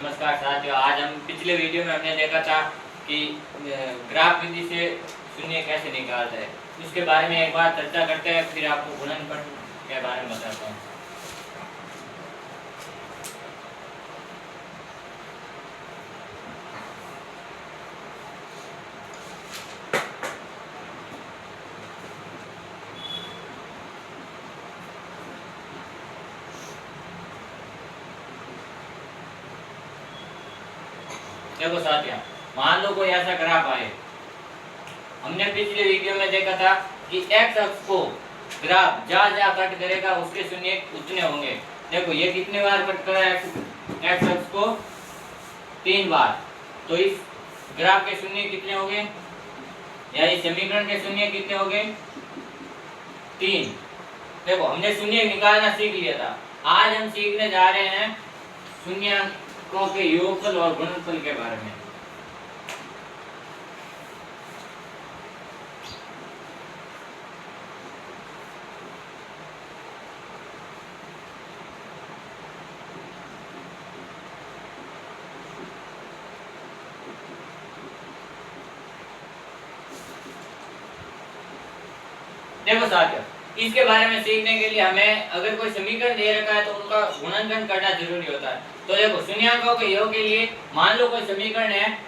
नमस्कार साथियों, आज हम पिछले वीडियो में हमने देखा था कि ग्राफ विधि से शून्य कैसे निकालते हैं। उसके बारे में एक बार चर्चा करते हैं, फिर आपको गुणनफल के बारे में बताता हूँ। देखो साथियों, मान लो कोई ऐसा ग्राफ आए। हमने पिछले वीडियो में देखा था कि एक्स अक्ष को ग्राफ जहाँ कट करेगा उसके शून्य उतने होंगे। देखो ये कितने बार कट कर रहा है एक्स अक्ष को? 3 बार। तो इस ग्राफ के शून्य कितने हो गए, या इस समीकरण के शून्य कितने हो गए? 3। देखो हमने शून्य निकालना सीख लिया था। आज हम सीखने जा रहे हैं शून्यकों के योगफल और गुणनफल के बारे में। देखो साथियों, इसके बारे में सीखने के लिए हमें अगर कोई समीकरण दे रखा है तो उनका गुणनखंड करना जरूरी होता है। तो देखो शून्याकों के योग के लिए मान लो कोई समीकरण है,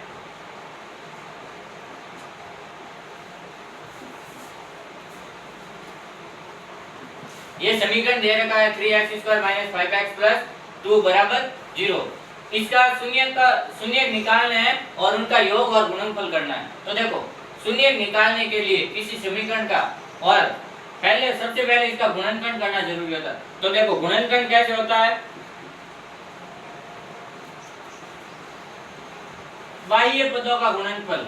ये समीकरण दे रखा है 3x² - 5x + 2 = 0। इसका शून्य निकालना है और उनका योग और गुणनफल करना है। तो देखो शून्य निकालने के लिए किसी समीकरण का और सबसे पहले इसका गुणनखंड करना जरूरी होता है। तो देखो गुणनखंड कैसे होता है? बाह्य पदों का गुणनफल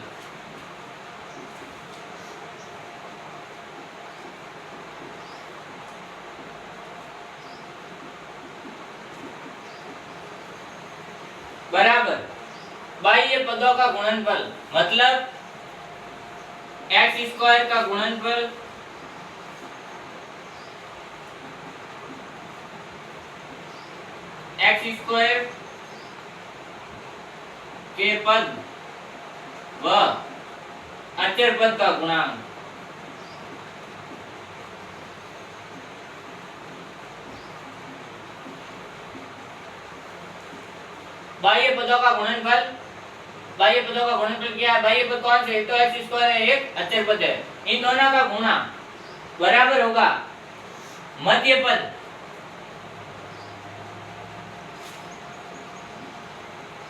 बराबर बाह्य पदों का गुणनफल, मतलब x² का गुणनफल x² के पद व अचर पद का गुणांक। बाह्य पदों का गुणनफल, बाह्य पदों का गुणनफल क्या है? बाह्य पद कौन से? तो x² है, एक अचर पद है। इन दोनों का गुणा बराबर होगा मध्य पद,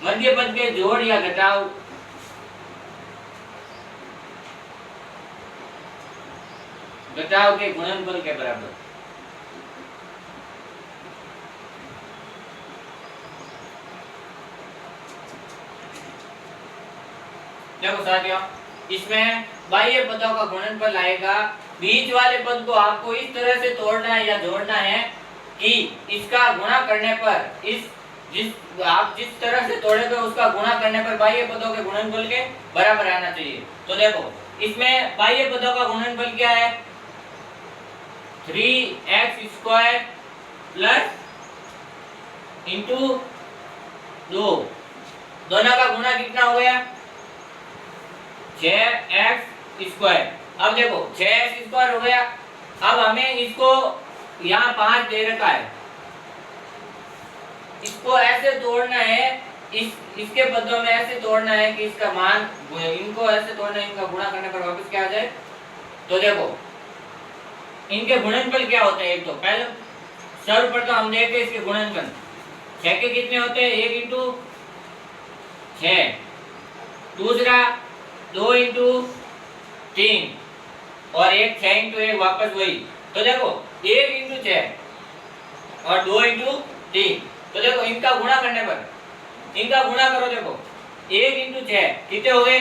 मध्य पद के जोड़ या घटाव के गुणनफल के बराबर। देखो साथियों, इसमें बाह्य पदों का गुणनफल आएगा। बीच वाले पद को आपको इस तरह से तोड़ना है या जोड़ना है कि इसका गुणा करने पर आप जिस तरह से तोड़ेंगे उसका गुणा करने पर बाह्य पदों के गुणनफल के बराबर आना चाहिए। तो देखो इसमें बाह्य पदों का गुणनफल क्या है? 3x² प्लस इंटू 2, दोनों का गुणा कितना हो गया? 6x²। अब देखो 6x² हो गया। अब हमें इसको यहाँ 5 दे रखा है, इसको ऐसे तोड़ना है, इसके पदों में ऐसे तोड़ना है कि इसका मान, इनको ऐसे तोड़ना है, इनका गुणा करने पर वापस क्या आ जाए। तो देखो इनके गुणनफल क्या होते हैं? एक तो पहले सर्वप्रथम हम देखते हैं इसके गुणनफल। 6 के कितने होते हैं? 1 × 6। दूसरा 2 × 3 और एक 6 × 1 वापस वही। तो देखो 1 × 6 और 2 × 3। तो देखो इनका गुणा करने पर, इनका गुणा करो, देखो 1 × 6 कितने हो गए?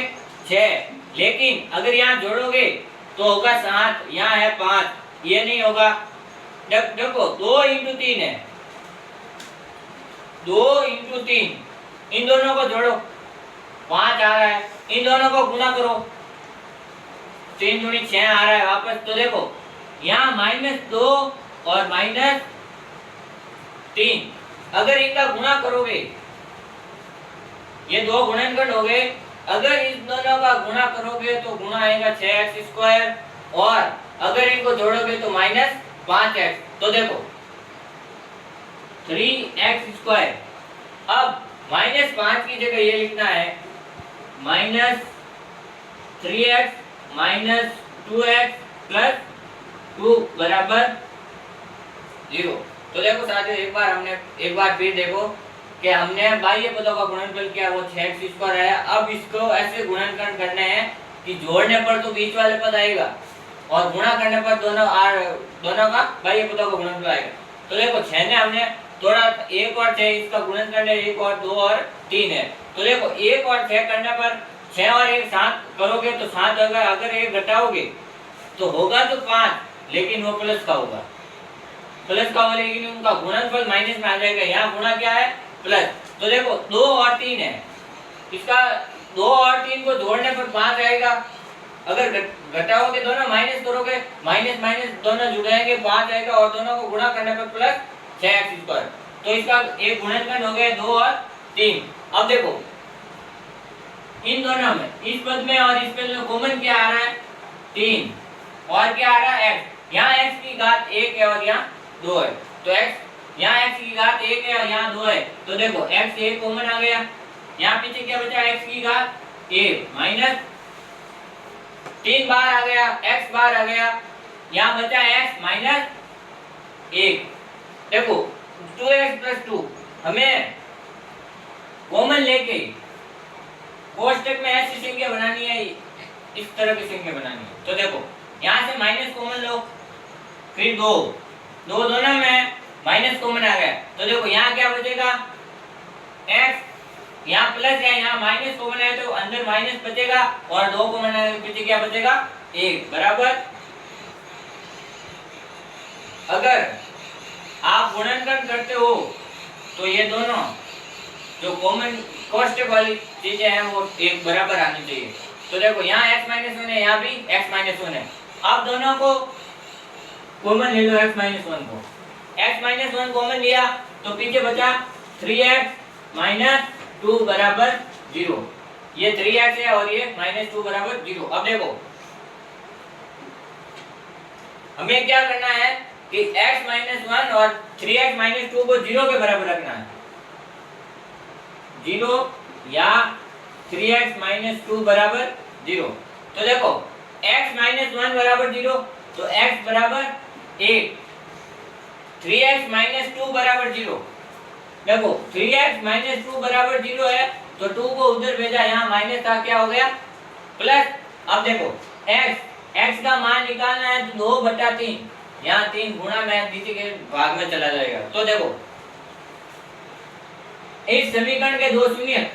6। लेकिन अगर यहाँ जोड़ोगे तो होगा 7, यहाँ है 5, ये नहीं होगा। देखो 2 × 3 है, 2 × 3, इन दोनों को जोड़ो 5 आ रहा है, इन दोनों को गुणा करो 3 × 6 आ रहा है वापस। तो देखो यहाँ -2 और -3, अगर इनका गुणा करोगे ये दो गुणनखंड हो गए। अगर इस दोनों का गुणा करोगे तो गुणा आएगा 6x² और अगर इनको जोड़ोगे तो -5x। तो देखो 3x²। अब -5 की जगह ये लिखना है -3x -2x + 2 = 0। तो देखो साथियों, एक बार फिर देखो कि हमने बाह्य पदों का गुणनफल किया, वो 6x² आया। अब इसको ऐसे गुणनखंड करने हैं कि जोड़ने पर तो बीच वाले पद आएगा और गुणा करने पर दोनों का बाह्य पदों का गुणनफल आएगा। तो देखो 6 ने हमने थोड़ा 1 और 6 इसका गुणनखंड है, 1 और 2 और 3 है। तो देखो 1 और 6 करने पर 6 और 1 7 करोगे तो 7 होगा। अगर 1 घटाओगे तो होगा तो 5, लेकिन वो प्लस का होगा, लेकिन उनका गुणनफल माइनस में आ जाएगा। यहाँ गुणा क्या है? प्लस। तो देखो 2 और 3 है, इसका 2 और 3 को जोड़ने पर 5 आएगा। अगर घटाओगे दोनों, माइनस करोगे, माइनस माइनस दोनों जुड़ेंगे, 5 आएगा और दोनों को गुणा करने पर प्लस 6x²। तो इसका एक गुणनखंड हो गया 2 और 3। अब देखो इन दोनों में, इस पद में और इस पद में कॉमन क्या आ रहा है? 3 और क्या आ रहा है? x। यहाँ x की घात 1 है और यहाँ 2 है। तो x, यहाँ x की घात 1 है और यहाँ 2 है। तो देखो x 1 कॉमन आ गया। यहाँ पीछे क्या बचा? x की घात 1 माइनस 3 बार आ गया, x बार आ गया। यहाँ बचा x माइनस 1। देखो 2x + 2 हमें कॉमन लेके कोष्टक में ऐसी संख्या बनानी है, इस तरह की संख्या बनानी है। तो देखो यहाँ से माइनस कॉमन लो, फिर 2 दोनों में माइनस कॉमन आ गया। तो देखो यहाँ क्या बचेगा? x, यहाँ प्लस है, यहाँ माइनस कॉमन है तो अंदर माइनस बचेगा और 2 कॉमन है तो पीछे क्या बचेगा? 1 बराबर। अगर आप गुणनखंड करते हो तो ये दोनों जो कॉमन कोष्टक वाली चीजें हैं वो एक बराबर आनी चाहिए। तो देखो यहाँ x - 1 है, यहाँ भी x - 1 है। अब दोनों को कॉमन ले लो, x - 1 को। x - 1 कॉमन लिया तो पीछे बचा 3x - 2 = 0। ये 3x है और ये -2 = 0। अब देखो हमें क्या करना है कि x - 1 और 3x - 2 को 0 के बराबर रखना है। 0 या 3x - 2 = 0। तो देखो x - 1 = 0 तो x = 1, 3x - 2 = 0। देखो 3x - 2 = 0 है तो 2 को उधर भेजा, यहाँ माइनस था, क्या हो गया? प्लस। अब देखो x का मान निकालना है तो 2/3, यहाँ 3 गुणा में नीचे के भाग में चला जाएगा। तो देखो इस समीकरण के दो शून्य,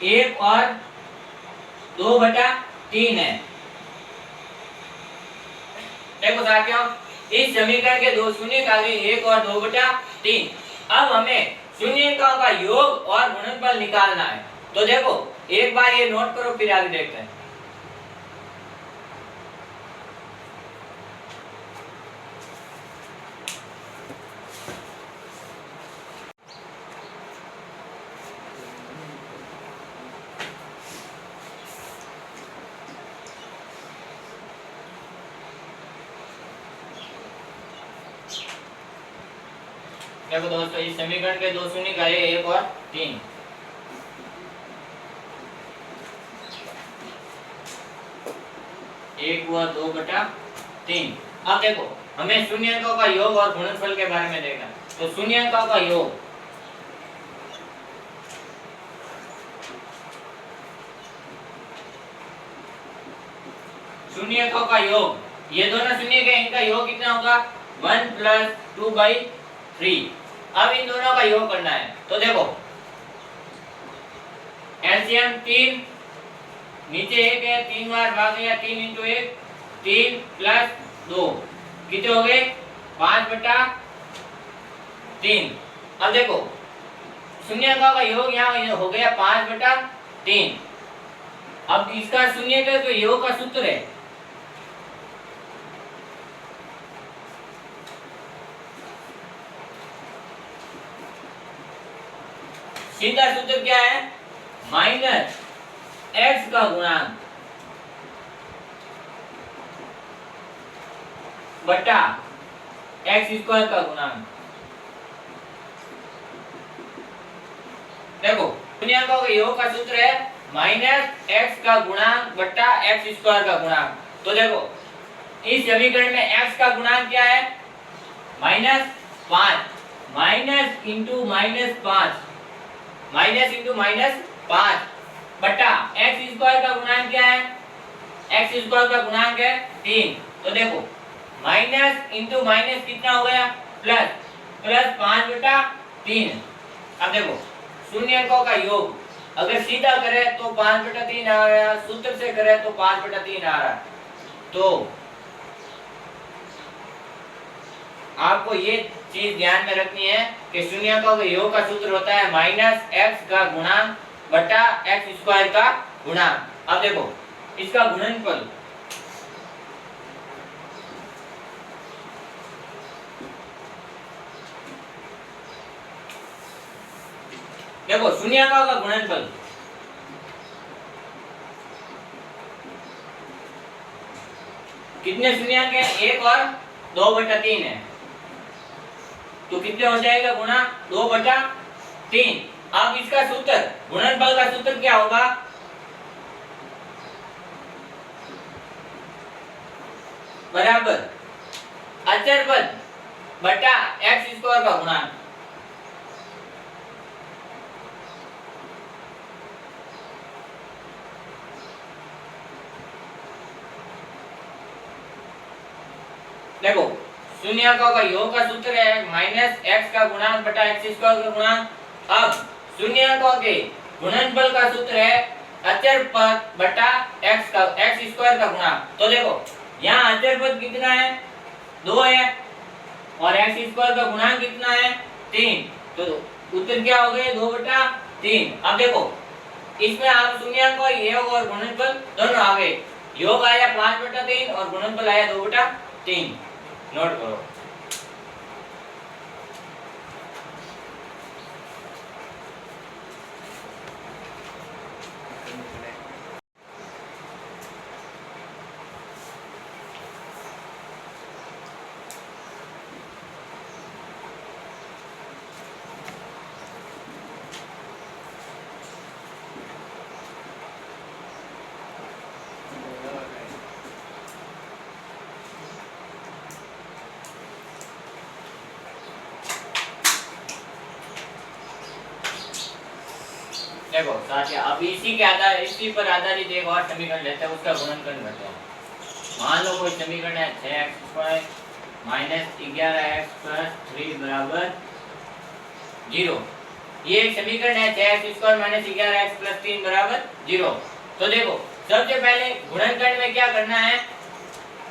एक और 2/3 है। देखो साथियों इस समीकरण के दो शून्य आ गए, 1 और 2/3। अब हमें शून्यकों का योग और गुणनफल निकालना है। तो देखो एक बार ये नोट करो, फिर आगे देखते हैं। देखो दोस्तों इस समीकरण के दो शून्य का 1 और 3। एक हुआ 2/3। अब देखो हमें शून्यकों का योग और गुणनफल के बारे में देखना। तो शून्यकों का योग, शून्यकों का योग, ये दोनों शून्य के, इनका योग कितना होगा? 1 + 2/3। अब इन दोनों का योग करना है। तो देखो एलसीएम 3, नीचे 1 है, 3 बार भाग गया, 3 × 1 3 + 2 कितने हो गए? 5/3। अब देखो शून्यकों का योग यहाँ हो गया 5/3। अब इसका शून्य का जो योग का सूत्र है, सीधा सूत्र क्या है, माइनस x का गुणांक बटा x स्क्वायर का गुणांक। देखो गुणनफल के योग का सूत्र है माइनस x का गुणांक बटा x स्क्वायर का गुणांक। तो देखो इस समीकरण में x का गुणांक क्या है, minus 5, minus into minus 5, minus into minus 5 बटा x स्क्वायर का गुणांक क्या है, x स्क्वायर का गुणांक है 3। तो देखो माइनस इंटू माइनस कितना हो गया, प्लस, प्लस 5 बटा 3। अब देखो शून्य अंकों का योग अगर सीधा करे तो 5 बटा 3 आ रहा है, सूत्र से करे तो 5 बटा 3 आ रहा है। तो आपको ये चीज ध्यान में रखनी है कि शून्य अंकों के योग का सूत्र होता है माइनस x का गुणांक बटा x स्क्वायर का गुणांक। अब देखो इसका गुणनफल, देखो शून्यकों का गुणनफल कितने शून्यक है, 1 और 2 बटा 3 है। तो कितने हो जाएगा गुणा 2 बटा 3। अब इसका सूत्र, गुणनफल का सूत्र क्या होगा, बराबर अचर पद बटा x स्क्वायर का गुणांक। देखो शून्यकों का योग का सूत्र है माइनस x का गुणांक बटा x स्क्वायर का गुणांक। अब शून्यकों के गुणनफल का सूत्र है अचर पद बटा x का x स्क्वायर का गुणांक। तो देखो यहाँ अचर पद कितना है, 2 है, और x स्क्वायर का गुणांक कितना है, 3। तो उत्तर क्या हो गए, 2 बटा 3। अब देखो इसमें आप शून्यकों योग और गुणनफल दोनों आ गए। योग आया 5 बटा 3 और गुणनफल आया 2 बटा 3। नोट करो। देखो साथियों अब इसी के आधार, इसी पर आधारित एक और समीकरण लेते हैं, उसका गुणनखंड करते हैं। मान लो कोई समीकरण है 6x² माइनस 11x + 3 बराबर 0। ये एक समीकरण है 6x² माइनस 11x + 3 बराबर 0। तो देखो सबसे पहले गुणनखंड में क्या करना है,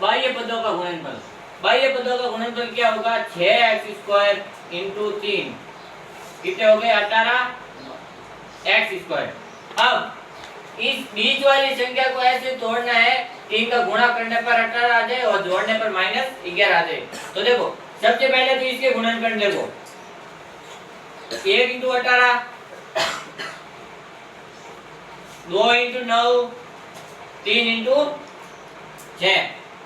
बाह्य पदों का गुणनफल। बाह्य पदों का गुणनफल क्या होगा, 6x² × 3 कितने हो गए, 18x²। अब इस बीच वाली संख्या को ऐसे तोड़ना है कि इनका गुणा करने पर 18 आ जाए और जोड़ने पर -11 आ जाए। तो देखो सबसे पहले तो इसके गुणनखंड देखो, 1 × 18, 2 × 9, 3 × 6।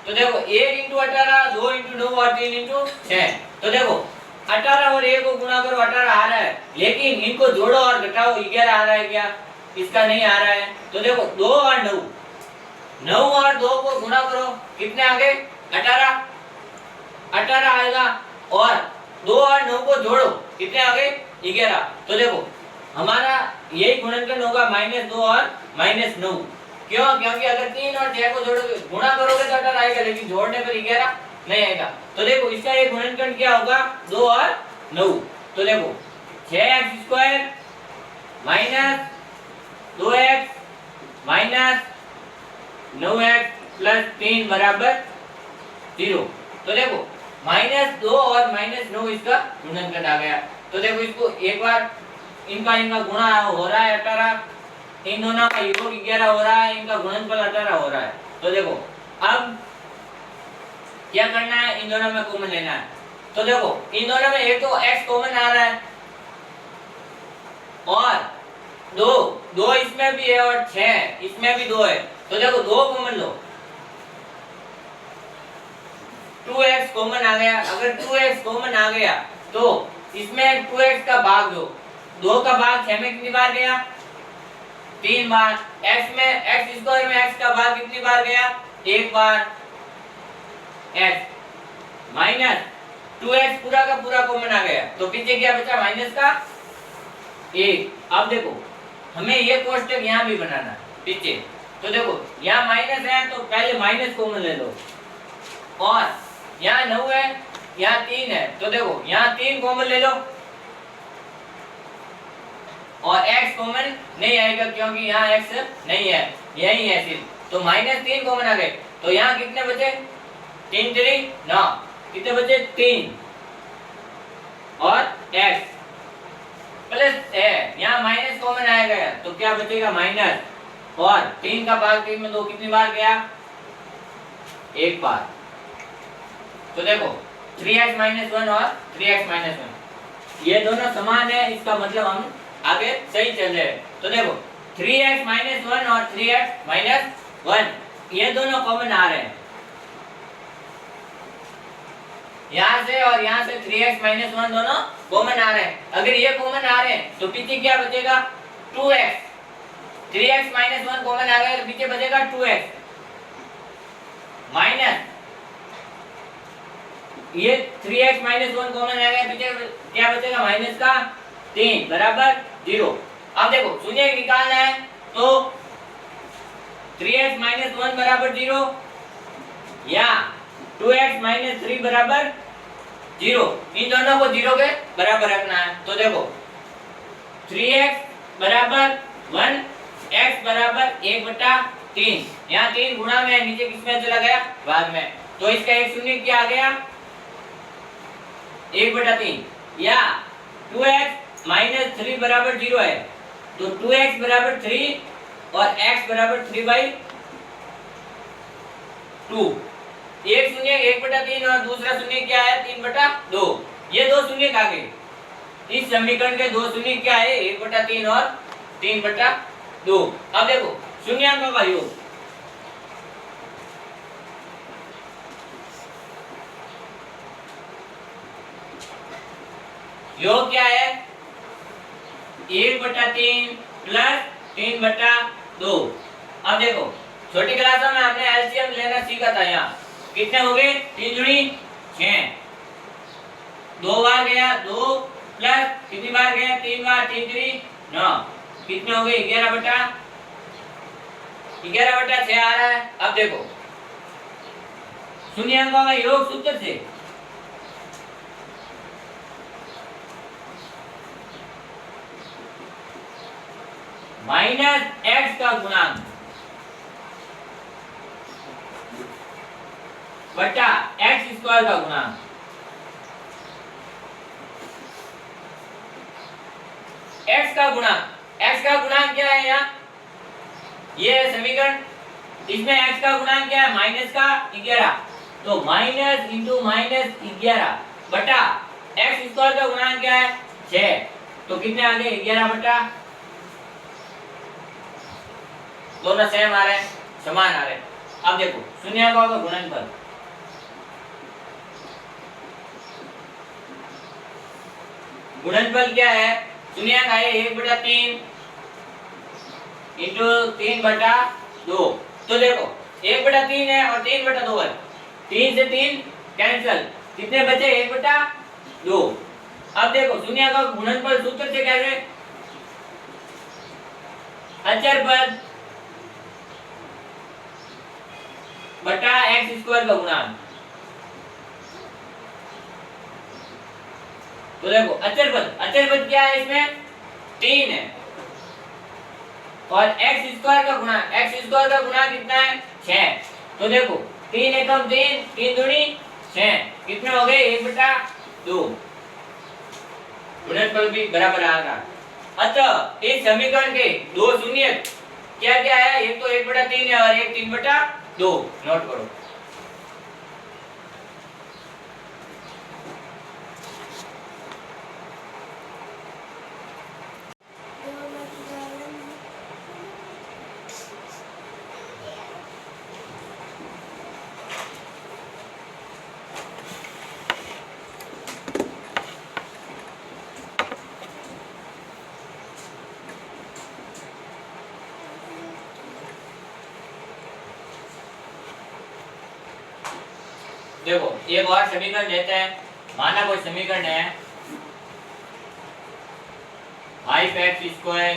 तो देखो 1 × 18, 2 × 9 और 3 × 6। तो देखो 18 और 1 को गुणा करो 18 आ रहा है, लेकिन इनको जोड़ो और घटाओ 11 आ रहा है क्या, इसका नहीं आ रहा है। तो देखो 2 और 9, 9 और 2 को गुणा करो कितने आ गए, 18 आएगा, और 2 और 9 को जोड़ो कितने आ गए, 11। तो देखो हमारा यही गुणनखंड होगा -2 और -9। क्यों, क्योंकि अगर 3 और 6 को जोड़ोगे, गुणा करोगे तो 18 आएगा, लेकिन जोड़ने पर 11 नहीं आएगा। तो देखो इसका एक गुणनखंड क्या होगा, 2 और 9। तो देखो 6x² minus 2x minus 9x + 3 बराबर 0। तो देखो -2 और -9 इसका गुणनखंड आ गया। तो देखो इसको एक बार इनका गुणा हो रहा है 18, इन दोनों का योग 11 हो रहा है, इनका गुणनफल 18 हो रहा है। तो देखो अब क्या करना है, इन दोनों में कॉमन लेना है। तो देखो इन दोनों में एक तो x कॉमन आ रहा है और 2 2 इसमें भी है और 6 इसमें भी 2 है, तो देखो 2 कॉमन लो, 2x कॉमन आ गया। अगर 2x कॉमन आ गया तो इसमें 2x का भाग दो, 2 का भाग 6 में कितनी बार गया? 3 बार। x में x स्क्वायर में x का भाग कितनी बार गया? 1 बार। x माइनस 2x पूरा का पूरा कॉमन आ गया, तो पीछे क्या बचा? माइनस का 1। अब देखो हमें ये कोष्टक यहाँ भी बनाना है पीछे, तो देखो यहाँ माइनस है तो पहले माइनस कॉमन ले लो, और यहाँ 9 है, यहाँ 3 है, तो देखो यहाँ 3 कॉमन ले लो, और x कॉमन नहीं आएगा क्योंकि यहाँ x नहीं है, यही है सिर्फ, तो -3 कॉमन आ गए, तो यहाँ कितने बचे? 3 3 9, कितने बचे? 3, और x प्लस है, यहाँ माइनस कॉमन आएगा तो क्या बचेगा? माइनस, और 3 का भाग 3 में 2 कितनी बार गया? 1 बार। तो देखो 3x - 1 और 3x - 1 ये दोनों समान है, इसका मतलब हम आगे सही चल रहे हैं। तो देखो 3x - 1 और 3x - 1 ये दोनों कॉमन आ रहे हैं, यहाँ से और यहाँ से 3x - 1 दोनों कॉमन आ रहे हैं। अगर ये कॉमन आ रहे हैं तो पीछे क्या बचेगा? 2x। 3x - 1 कॉमन आ गया तो पीछे बचेगा 2x माइनस ये 3x - 1 कॉमन आ गया, पीछे क्या बचेगा? माइनस का 3 बराबर 0। अब देखो शून्य निकालना है तो 3x - 1 बराबर 0 या 2x - 3 बराबर 0, इन दोनों को 0 के बराबर रखना है। तो देखो 3x बराबर 1, x बराबर 1/3, यहाँ 3 गुणा में नीचे किसमें चला गया? भाग में, तो इसका एक शून्य क्या आ गया? 1/3, या 2x - 3 बराबर 0 है, तो 2x बराबर 3 और x बराबर 3/2। एक शून्य 1/3 और दूसरा शून्य क्या है? 3/2। ये दो शून्य कहाँ गए? इस समीकरण के दो शून्य क्या है? 1/3 और 3/2। अब देखो शून्यांकों का योग, योग क्या है? 1/3 प्लस 3/2। अब देखो छोटी क्लासों में हमने एलसीएम लेना सीखा था। यहाँ कितने हो गए? 3 दूनी 6, 2 बार गया 2 प्लस कितनी बार गया? 3 बार, 3 3 9, कितने हो गए? 11/6 आ रहा है। अब देखो शून्यांकों का योग सूत्र से -x का गुणांक बटा x² का गुणांक, x का गुणांक क्या है? यहाँ ये समीकरण, इसमें x का गुणांक क्या है? -11, तो माइनस इंटू -11 बटा x² का गुणांक क्या है? 6, तो कितने आ गए? 11 दोनों सेम आ रहे हैं, समान आ रहे हैं। अब देखो शून्यांकों का गुणनफल, गुणनफल क्या है? शून्यांक आए 1/3 इंटू 3/2, तो देखो 1/3 है और 3/2 है, 3 से 3 कैंसिल, कितने बचे? 1/2। अब देखो शून्यांक का गुणनफल सूत्र से कैसे? अचर पद बटा x² का गुणांक। तो देखो अचर पद क्या है? इसमें 3 है, और x² का गुणांक कितना है? 6, तो देखो 3 एकम 3, 3 दूनी 6, कितने हो गए? 1/2। गुणनफल भी बराबर आ रहा। अतः इस समीकरण के दो शून्य क्या क्या है? एक तो 1/3 है और एक 3/2, नोट करो। देखो एक और समीकरण लेते हैं। माना कोई समीकरण है 5x²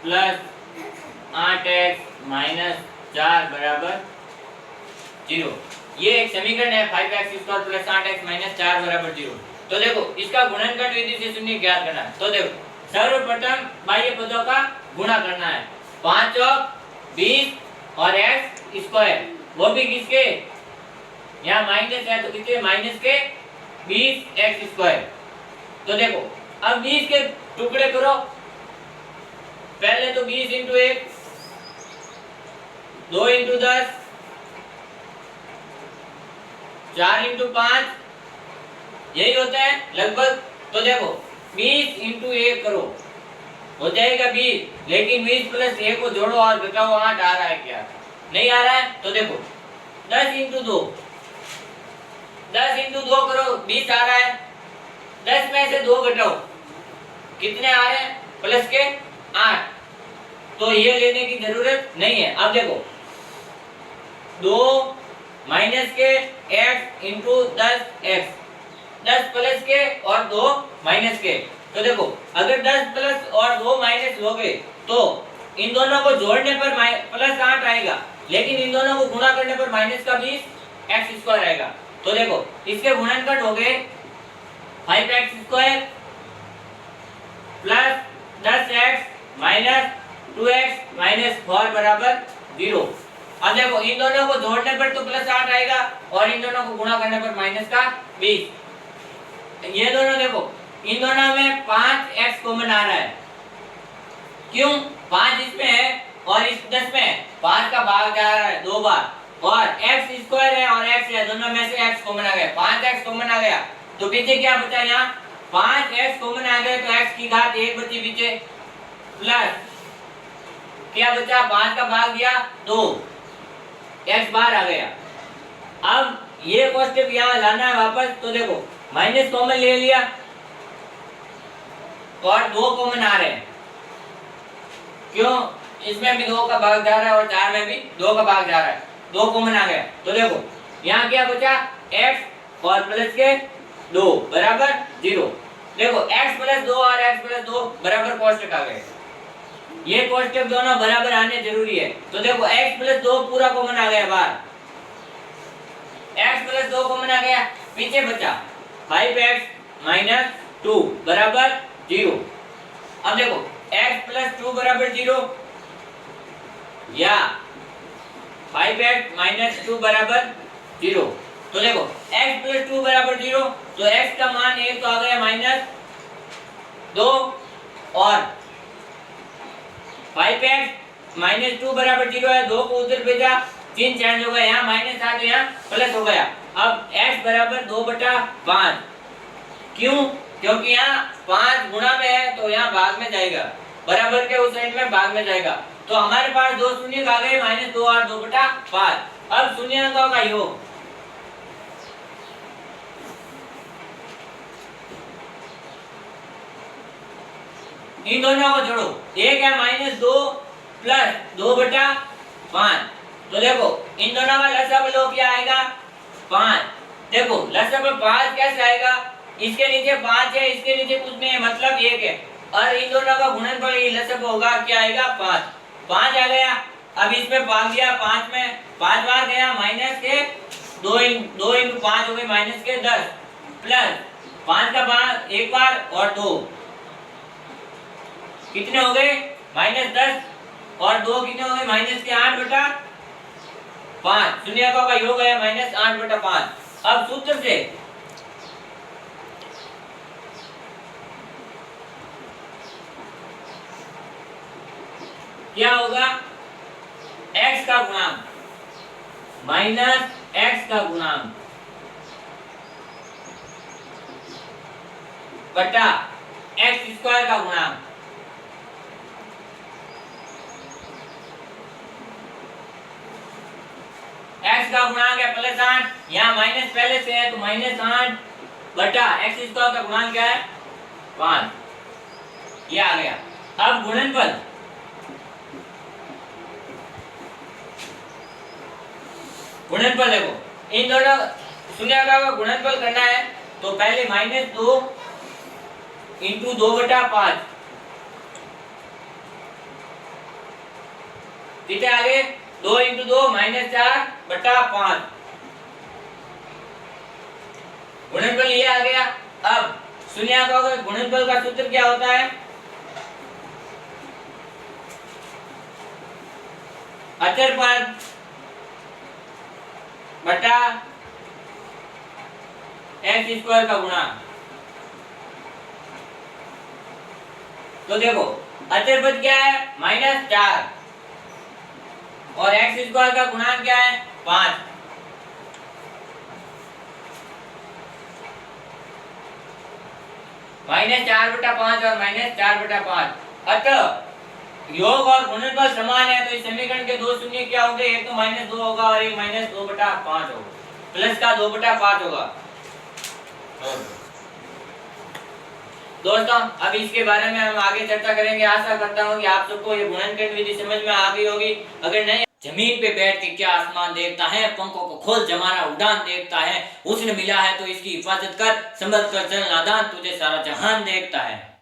प्लस 8x - 4 बराबर 0। ये एक समीकरण है 5x² प्लस 8x - 4 बराबर 0। तो देखो इसका गुणनखंड विधि से शून्य ज्ञात करना है। तो देखो सर्वप्रथम बाह्य पदों का गुणा करना है। 5 चौक 20 और x² वो भी किसके, यहाँ माइनस है तो कितने माइनस के 20x²। तो देखो अब 20 के टुकड़े करो। पहले तो 20 × 1 2 × 10 4 × 5 यही होता है लगभग। तो देखो 20 × 1 करो हो जाएगा 20, लेकिन 20 + 1 को जोड़ो और घटाओ 8 आ रहा है क्या, नहीं आ रहा है। तो देखो 10 × 2 10 × 2 करो 20 आ रहा है। 10 में से 2 घटाओ कितने आ रहे हैं, प्लस के 8। तो ये लेने की जरूरत नहीं है। अब देखो 2 माइनस के x × 10x 10 प्लस के और 2 माइनस के। तो देखो अगर 10 प्लस और 2 माइनस लोगे तो इन दोनों को जोड़ने पर प्लस 8 आएगा, लेकिन इन दोनों को गुणा करने पर माइनस का 20x² आएगा। तो देखो इसके गुणनखंड हो गए 5x² प्लस 10x - 2x - 4 बराबर 0। अब देखो इन दोनों को जोड़ने पर तो प्लस 8 आएगा और इन दोनों को गुणा करने पर माइनस का 20। ये दोनों देखो इन दोनों में 5x कॉमन आ रहा है। क्यों, 5 इसमें है और इस 10 में 5 का भाग जा रहा है 2 बार, और x² है और x है, दोनों में से x कॉमन आ गया, 5x कॉमन आ गया। तो पीछे क्या बचा, यहाँ 5x कॉमन आ गया तो x की घात 1 बची पीछे, प्लस क्या बचा, 5 का भाग दिया 2, x बाहर आ गया। अब ये कोष्टक यहाँ लाना है वापस। तो देखो माइनस कॉमन ले लिया और 2 कॉमन आ रहे हैं। क्यों, इसमें भी 2 का भाग जा रहा है और 4 में भी 2 का भाग जा रहा है, 2 कॉमन आ गया। तो देखो यहाँ क्या बचा, x और प्लस के 2 बराबर 0। देखो x + 2 और x + 2 बराबर कोष्टक आ गए। ये कोष्टक दोनों बराबर आने जरूरी है। तो देखो x + 2 पूरा कॉमन आ गया बाहर, x + 2 कॉमन आ गया, पीछे बचा 5x - 2 बराबर 0। अब देखो x + 2 बराबर 0 या 5x - 2 बराबर 0। तो देखो x + 2 बराबर 0, तो x का मान 1 तो आ गया -2 और 5x - 2 बराबर 0 है, 2 को उधर भेजा, चिन्ह चेंज हो गया, यहाँ माइनस था तो यहाँ प्लस हो गया। अब x बराबर 2/5। क्यों, क्योंकि यहाँ 5 गुणा में है तो यहाँ भाग में जाएगा, बराबर के उस साइड में भाग में जाएगा। तो हमारे पास 2 शून्य आ गए, -2 और 2/5। अब शून्यांकों का योग, इन दोनों को जोड़ो, एक है -2 प्लस 2/5। तो देखो इन दोनों का लसागु लो क्या आएगा, 5। देखो लसागु 5 कैसे आएगा, इसके नीचे 5 है, इसके नीचे कुछ नहीं है, मतलब 1 है, और इन दोनों का गुणनफल ये लसागु होगा, क्या आएगा 5। 5 आ गया। अब इसमें भाग दिया 5 में, 5 बार गया, माइनस के 2 × 5 हो गए -10 प्लस 5 का भाग एक बार और 2, कितने हो गए -10 और 2 कितने हो गए -8/5। शून्यकों का योग है -8/5। अब सूत्र से क्या होगा, x का गुणांक -x का गुणांक बटा x² का गुणांक। x का गुणांक है +8, यहाँ माइनस पहले से है तो -8 बटा x² का गुणांक क्या है 5। ये आ गया। अब गुणनफल, गुणनफल देखो इन दोनों शून्यांकों का गुणनफल करना है तो पहले -2 इंटू 2/5 कितने आगे 2 इंटू 2 -4/5 गुणनफल ये आ गया। अब शून्यांकों का गुणनफल का सूत्र क्या होता है? अचर पद बटा x² का गुणा। तो देखो अचर पद क्या है? -4 और x² का गुणांक क्या है? 5। -4/5 और -4/5। अतः योग और गुणनफल समान है तो इस समीकरण के दो शून्य क्या होंगे? एक तो -2 होगा और एक -2/5 होगा, प्लस का 2/5 होगा। दोस्तों अब इसके बारे में हम आगे चर्चा करेंगे। आशा करता हूँ कि आप सबको ये गुणनफल विधि समझ में आ गई होगी। अगर नहीं, जमीन पे बैठ के क्या आसमान देखता है, पंखों को खोल जमाना उड़ान देखता है, हुस्न मिला है तो इसकी हिफाजत कर, संभल कर चल नादान, तुझे सारा जहान देखता है।